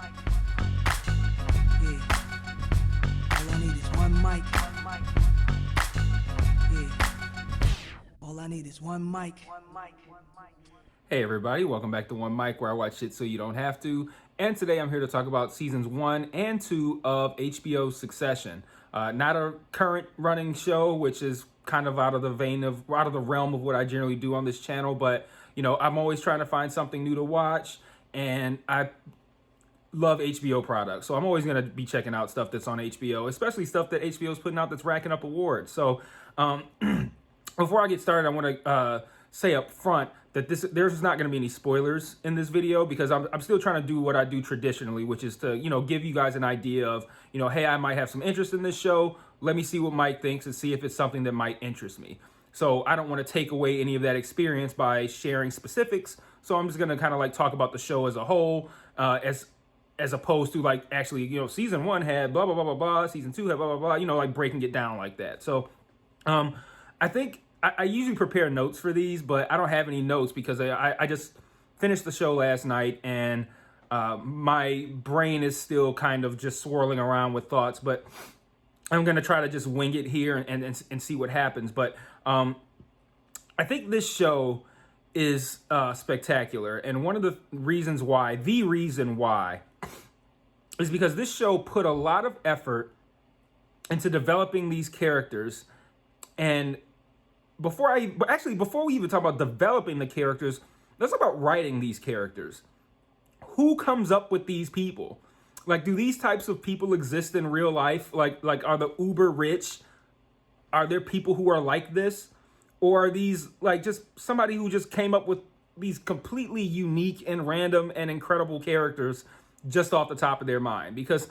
Yeah. All I need is one mic. Yeah. All I need is one mic. Hey everybody, welcome back to One Mic, where I watch shit so you don't have to. And today I'm here to talk about seasons 1 and 2 of HBO's Succession. Not a current running show, which is kind of out of the realm of what I generally do on this channel. But I'm always trying to find something new to watch, and I love HBO products, so I'm always going to be checking out stuff that's on HBO, especially stuff that HBO is putting out that's racking up awards. So before I get started, I want to say up front that there's not going to be any spoilers in this video, because I'm still trying to do what I do traditionally, which is to give you guys an idea of hey, I might have some interest in this show. Let me see what Mike thinks and see if it's something that might interest me. So I don't want to take away any of that experience by sharing specifics. So I'm just going to kind of like talk about the show as a whole, as opposed to like actually season 1 had blah blah blah blah blah, season 2 had blah blah blah, like breaking it down like that. So I think I usually prepare notes for these, but I don't have any notes because I just finished the show last night, and my brain is still kind of just swirling around with thoughts. But I'm going to try to just wing it here and see what happens. But I think this show is spectacular. And one of the reason why, is because this show put a lot of effort into developing these characters. And before we even talk about developing the characters, let's talk about writing these characters. Who comes up with these people? Like, do these types of people exist in real life? Like are the uber rich? Are there people who are like this? Or are these like just somebody who just came up with these completely unique and random and incredible characters just off the top of their mind? Because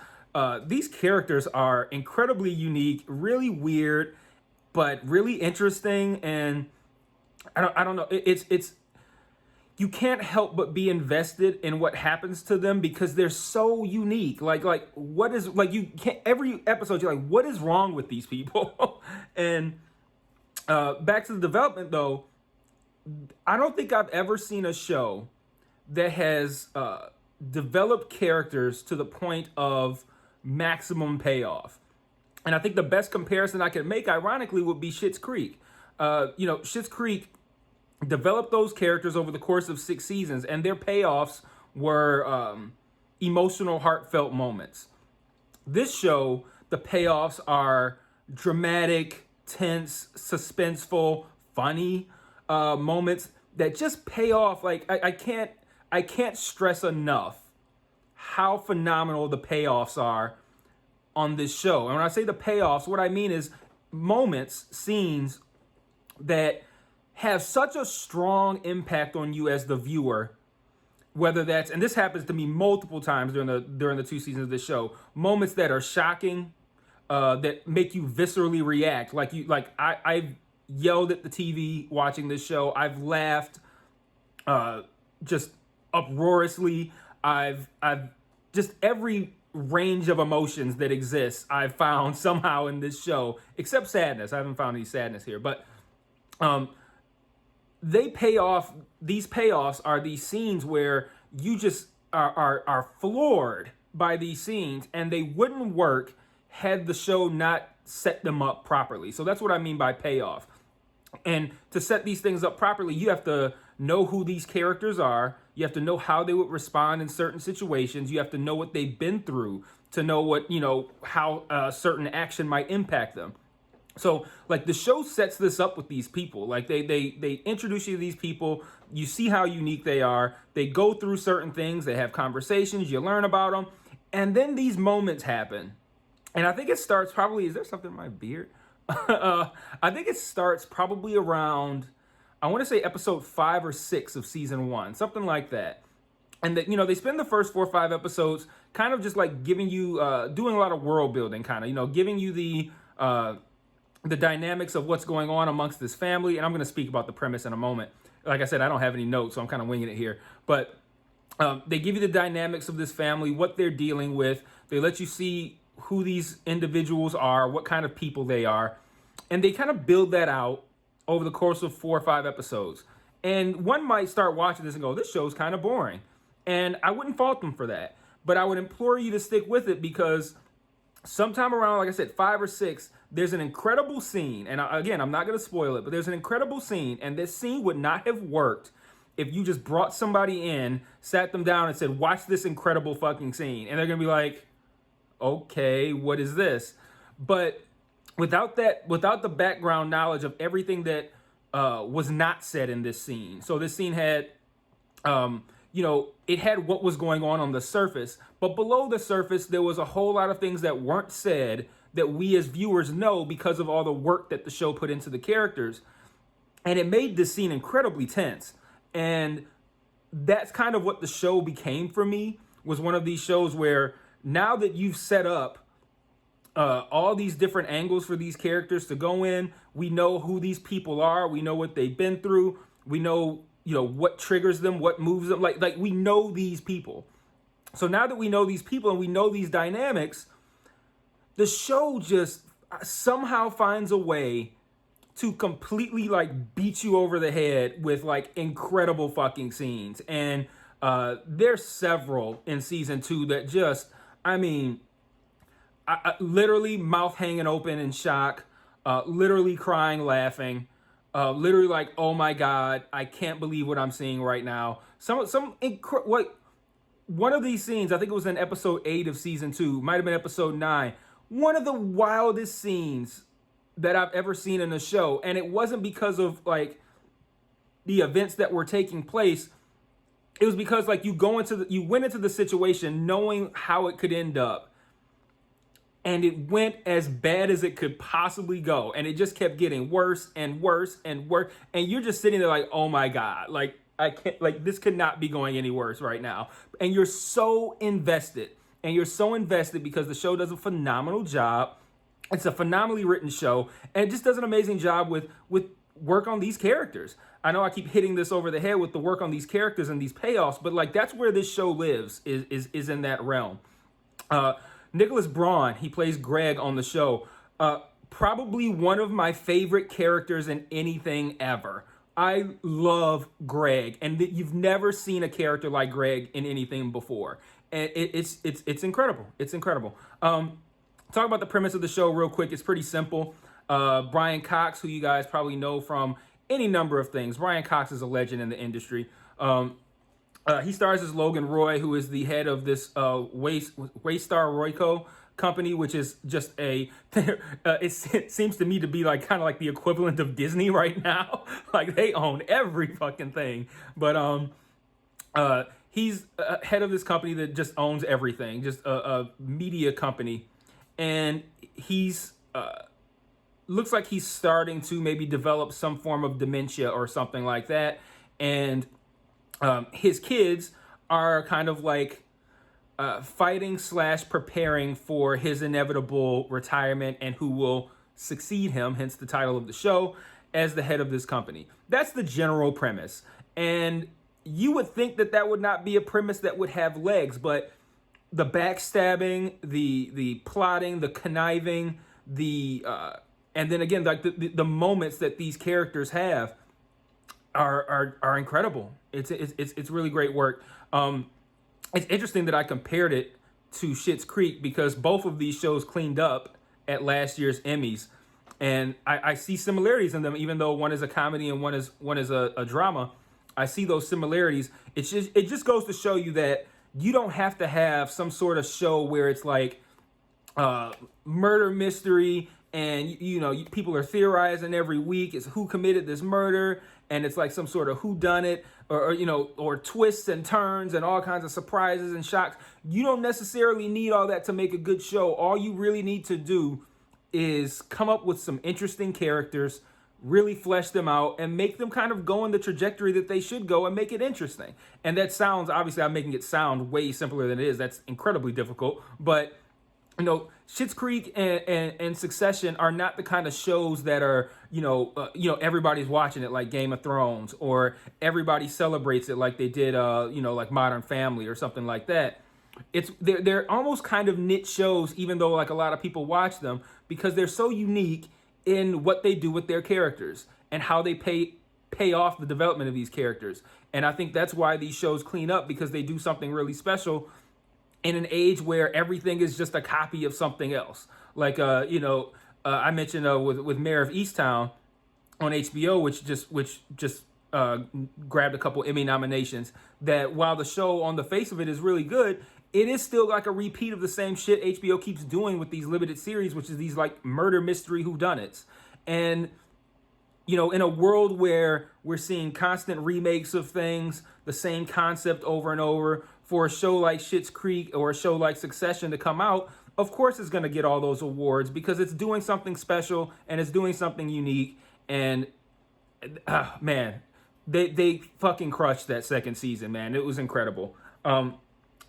these characters are incredibly unique, really weird, but really interesting. And I don't know. It's you can't help but be invested in what happens to them because they're so unique. Like what is, like, you can't, every episode you're like, what is wrong with these people? And back to the development though, I don't think I've ever seen a show that has developed characters to the point of maximum payoff. And I think the best comparison I can make, ironically, would be Schitt's Creek. Schitt's Creek developed those characters over the course of 6 seasons, and their payoffs were emotional, heartfelt moments. This show, the payoffs are dramatic, tense, suspenseful, funny moments that just pay off. Like I can't stress enough how phenomenal the payoffs are on this show. And when I say the payoffs, what I mean is moments, scenes that have such a strong impact on you as the viewer, whether that's, and this happens to me multiple times during the 2 seasons of this show, moments that are shocking, that make you viscerally react. I've yelled at the TV watching this show. I've laughed just uproariously. I've just every range of emotions that exists I've found somehow in this show, except sadness. I haven't found any sadness here, but they pay off. These payoffs are these scenes where you just are floored by these scenes, and they wouldn't work had the show not set them up properly. So that's what I mean by payoff. And to set these things up properly, you have to know who these characters are. You have to know how they would respond in certain situations. You have to know what they've been through to know what, how certain action might impact them. So like the show sets this up with these people. Like they introduce you to these people. You see how unique they are. They go through certain things. They have conversations. You learn about them. And then these moments happen. And I think it starts probably, is there something in my beard? I think it starts probably around, I want to say episode 5 or 6 of season 1, something like that. And that, they spend the first 4 or 5 episodes kind of just like giving you, doing a lot of world building, kind of, giving you the dynamics of what's going on amongst this family. And I'm going to speak about the premise in a moment. Like I said, I don't have any notes, so I'm kind of winging it here. But they give you the dynamics of this family, what they're dealing with. They let you see who these individuals are, what kind of people they are. And they kind of build that out over the course of 4 or 5 episodes. And one might start watching this and go, this show's kind of boring. And I wouldn't fault them for that. but I would implore you to stick with it because sometime around, like I said, 5 or 6, there's an incredible scene. And again, I'm not going to spoil it, but there's an incredible scene. And this scene would not have worked if you just brought somebody in, sat them down and said, watch this incredible fucking scene. And they're going to be like, okay, what is this? But without the background knowledge of everything that was not said in this scene. So this scene had, it had what was going on the surface, but below the surface, there was a whole lot of things that weren't said that we as viewers know because of all the work that the show put into the characters. And it made this scene incredibly tense. And that's kind of what the show became for me, was one of these shows where now that you've set up all these different angles for these characters to go in, we know who these people are, we know what they've been through, we know, what triggers them, what moves them, like we know these people. So now that we know these people and we know these dynamics, the show just somehow finds a way to completely beat you over the head with incredible fucking scenes. And there's several in season 2 that just, I literally mouth hanging open in shock, literally crying, laughing, literally oh my God, I can't believe what I'm seeing right now. One of these scenes, I think it was in episode 8 of season 2, might have been episode 9. One of the wildest scenes that I've ever seen in a show. And it wasn't because of the events that were taking place. It was because you went into the situation knowing how it could end up. And it went as bad as it could possibly go. And it just kept getting worse and worse and worse. And you're just sitting there oh my God, I can't, this could not be going any worse right now. And you're so invested. And you're so invested because the show does a phenomenal job. It's a phenomenally written show. And it just does an amazing job with work on these characters. I know I keep hitting this over the head with the work on these characters and these payoffs, but that's where this show lives, is in that realm. Nicholas Braun, he plays Greg on the show. Probably one of my favorite characters in anything ever. I love Greg, and you've never seen a character like Greg in anything before. And it's incredible. It's incredible. Talk about the premise of the show real quick. It's pretty simple. Brian Cox, who you guys probably know from any number of things. Brian Cox is a legend in the industry. He stars as Logan Roy, who is the head of this Waystar Royco company, which is just it seems to me to be kind of the equivalent of Disney right now. They own every fucking thing. But he's head of this company that just owns everything, just a media company. And he's looks like he's starting to maybe develop some form of dementia or something like that. And his kids are kind of fighting / preparing for his inevitable retirement and who will succeed him, hence the title of the show, as the head of this company. That's the general premise. And you would think that would not be a premise that would have legs, but the backstabbing, the plotting, the conniving, and then again, the moments that these characters have are incredible. It's really great work. It's interesting that I compared it to Schitt's Creek because both of these shows cleaned up at last year's Emmys, and I see similarities in them, even though one is a comedy and one is a drama. I see those similarities. It just goes to show you that you don't have to have some sort of show where it's murder mystery and people are theorizing every week is who committed this murder, and it's some sort of whodunit or twists and turns and all kinds of surprises and shocks. You don't necessarily need all that to make a good show. All you really need to do is come up with some interesting characters, really flesh them out, and make them kind of go in the trajectory that they should go and make it interesting. And that sounds, obviously I'm making it sound way simpler than it is. That's incredibly difficult. But, Schitt's Creek and Succession are not the kind of shows that are, everybody's watching it like Game of Thrones, or everybody celebrates it like they did, like Modern Family or something like that. They're almost kind of niche shows, even though a lot of people watch them, because they're so unique in what they do with their characters and how they pay off the development of these characters. And I think that's why these shows clean up, because they do something really special in an age where everything is just a copy of something else. Like, I mentioned with Mayor of Easttown on HBO, which just grabbed a couple Emmy nominations. That while the show on the face of it is really good, it is still like a repeat of the same shit HBO keeps doing with these limited series, which is these like murder mystery whodunits. And in a world where we're seeing constant remakes of things, the same concept over and over, for a show like Schitt's Creek or a show like Succession to come out, of course it's going to get all those awards because it's doing something special and it's doing something unique. And man, they fucking crushed that second season, man. It was incredible. So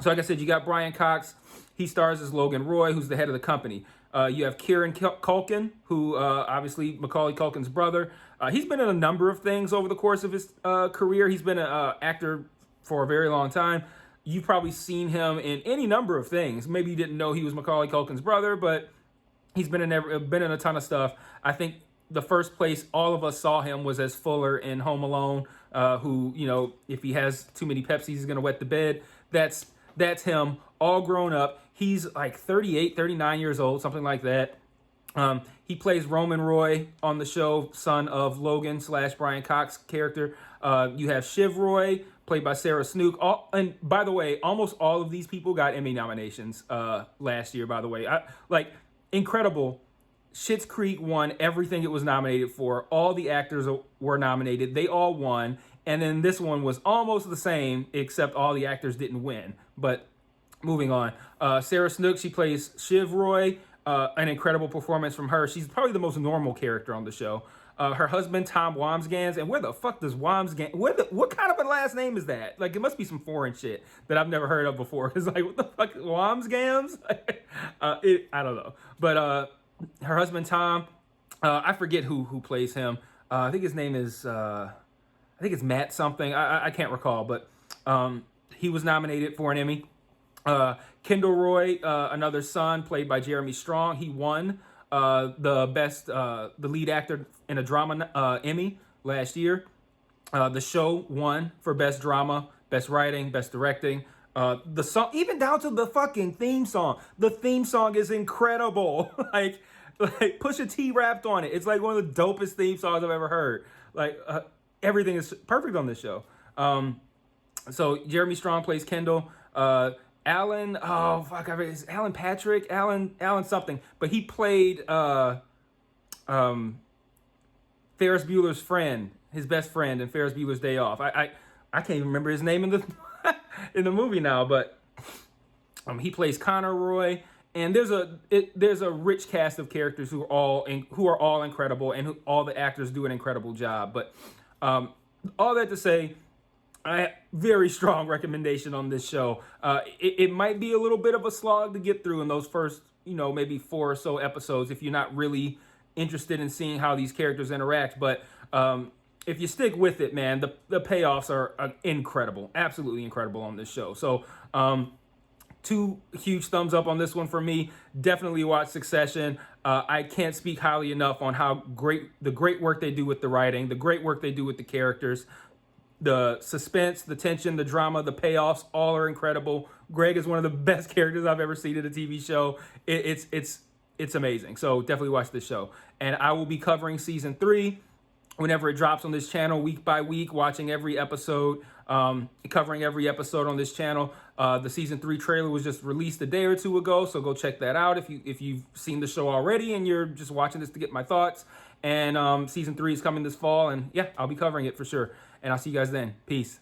like I said, you got Brian Cox. He stars as Logan Roy, who's the head of the company. You have Kieran Culkin, who obviously Macaulay Culkin's brother. He's been in a number of things over the course of his career. He's been an actor for a very long time. You've probably seen him in any number of things. Maybe you didn't know he was Macaulay Culkin's brother, but he's been in a ton of stuff. I think the first place all of us saw him was as Fuller in Home Alone, who, if he has too many Pepsis, he's going to wet the bed. That's him, all grown up. He's like 38, 39 years old, something like that. He plays Roman Roy on the show, son of Logan / Brian Cox character. You have Shiv Roy, played by Sarah Snook. And by the way, almost all of these people got Emmy nominations last year, by the way. Incredible. Schitt's Creek won everything it was nominated for. All the actors were nominated. They all won. And then this one was almost the same, except all the actors didn't win. But moving on. Sarah Snook, she plays Shiv Roy. An incredible performance from her. She's probably the most normal character on the show. Her husband, Tom Wamsgans. And where the fuck does Wamsgans... What kind of a last name is that? Like, it must be some foreign shit that I've never heard of before. Because, like, what the fuck? Wamsgans? I don't know. But her husband, Tom, I forget who plays him. I think his name is... I think it's Matt something. I can't recall. But he was nominated for an Emmy. Kendall Roy, another son, played by Jeremy Strong. He won the lead actor in a drama Emmy last year. The show won for best drama, best writing, best directing. The song, even down to the fucking theme song. The theme song is incredible. like Pusha T rapped on it. It's like one of the dopest theme songs I've ever heard. Like everything is perfect on this show. So Jeremy Strong plays Kendall. Alan, it's Alan Patrick, Alan something, but he played Ferris Bueller's friend, his best friend in Ferris Bueller's Day Off. I can't even remember his name in the in the movie now, but he plays Connor Roy, and there's a rich cast of characters who are all incredible, and all the actors do an incredible job. But all that to say, very strong recommendation on this show. It might be a little bit of a slog to get through in those first, maybe 4 or so episodes if you're not really interested in seeing how these characters interact. But if you stick with it, man, the payoffs are incredible, absolutely incredible on this show. So 2 huge thumbs up on this one for me. Definitely watch Succession. I can't speak highly enough on how the great work they do with the writing, the great work they do with the characters. The suspense, the tension, the drama, the payoffs, all are incredible. Greg is one of the best characters I've ever seen in a TV show. It's amazing. So definitely watch this show. And I will be covering season 3 whenever it drops on this channel, week by week, watching every episode, covering every episode on this channel. The season 3 trailer was just released a day or 2 ago, so go check that out if you've seen the show already and you're just watching this to get my thoughts. And season 3 is coming this fall, and yeah, I'll be covering it for sure. And I'll see you guys then. Peace.